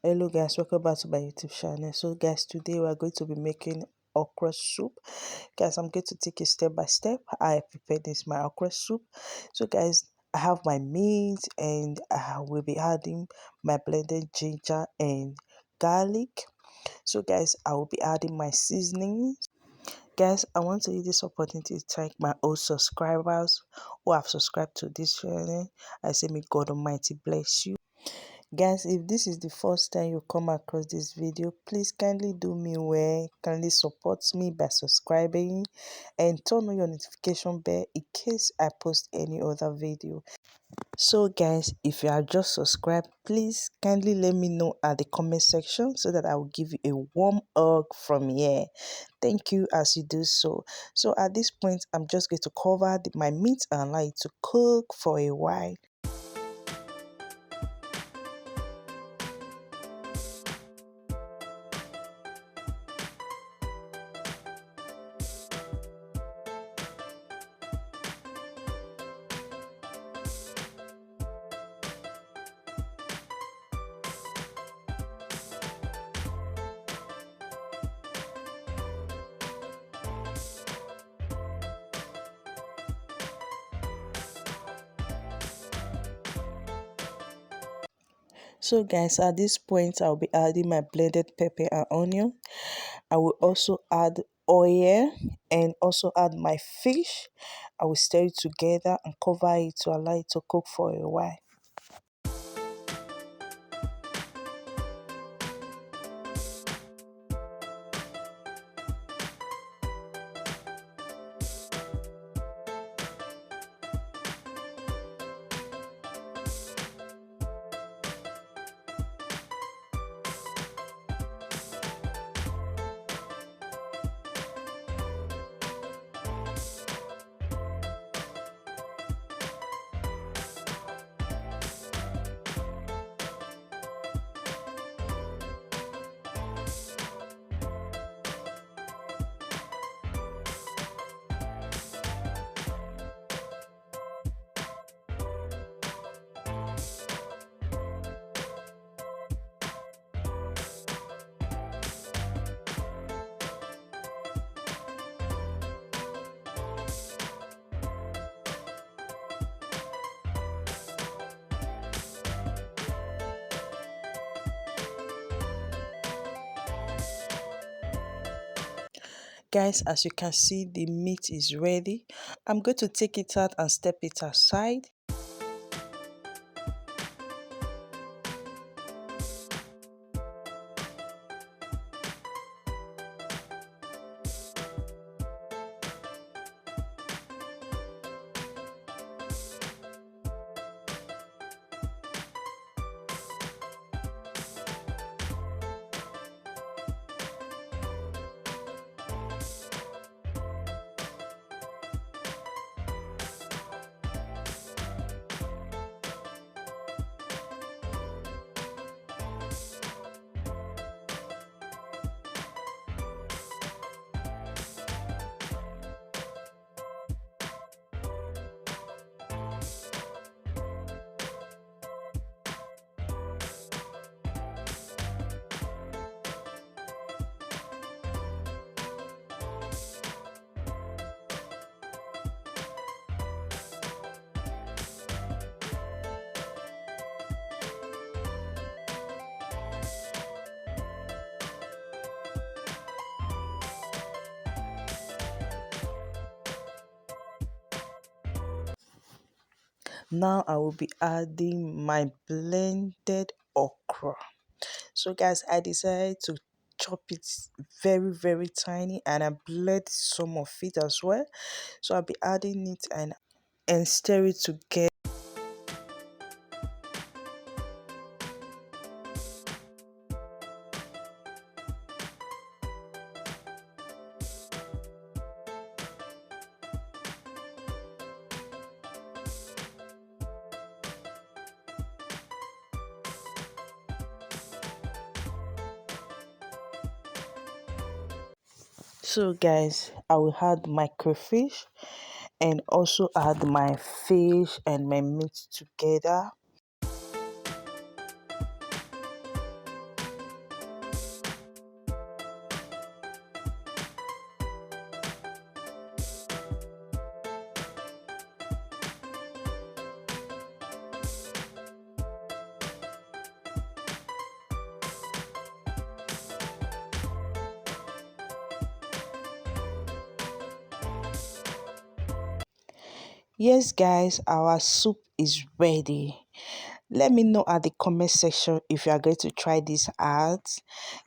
Hello guys, welcome back to my YouTube channel. So guys, today we are going to be making okra soup. Guys, I'm going to take it step by step how I prepare this my okra soup. So guys, I have my meat and I will be adding my blended ginger and garlic. So guys, I will be adding my seasoning. Guys, I want to use this opportunity to thank my old subscribers who have subscribed to this channel. I say may God Almighty bless you. Guys, if this is the first time you come across this video, please kindly do me well, kindly support me by subscribing and turn on your notification bell in case I post any other video. So guys, if you are just subscribed, please kindly let me know at the comment section so that I will give you a warm hug from here. Thank you as you do so. So at this point, I'm just going to cover my meat and allow it to cook for a while. So guys, at this point I'll be adding my blended pepper and onion. I will also add oil and also add my fish. I will stir it together and cover it to allow it to cook for a while. Guys, as you can see, the meat is ready. I'm going to take it out and step it aside. Now I will be adding my blended okra. So guys, I decided to chop it very tiny and I blend some of it as well. So I'll be adding it and stir it together. So guys, I will add my crayfish and also add my fish and my meat together. Yes, guys, our soup is ready. Let me know at the comment section if you are going to try this out.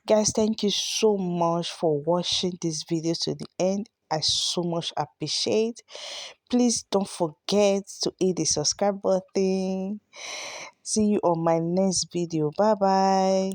Guys, thank you so much for watching this video to the end. I so much appreciate. Please don't forget to hit the subscribe button. See you on my next video. Bye bye.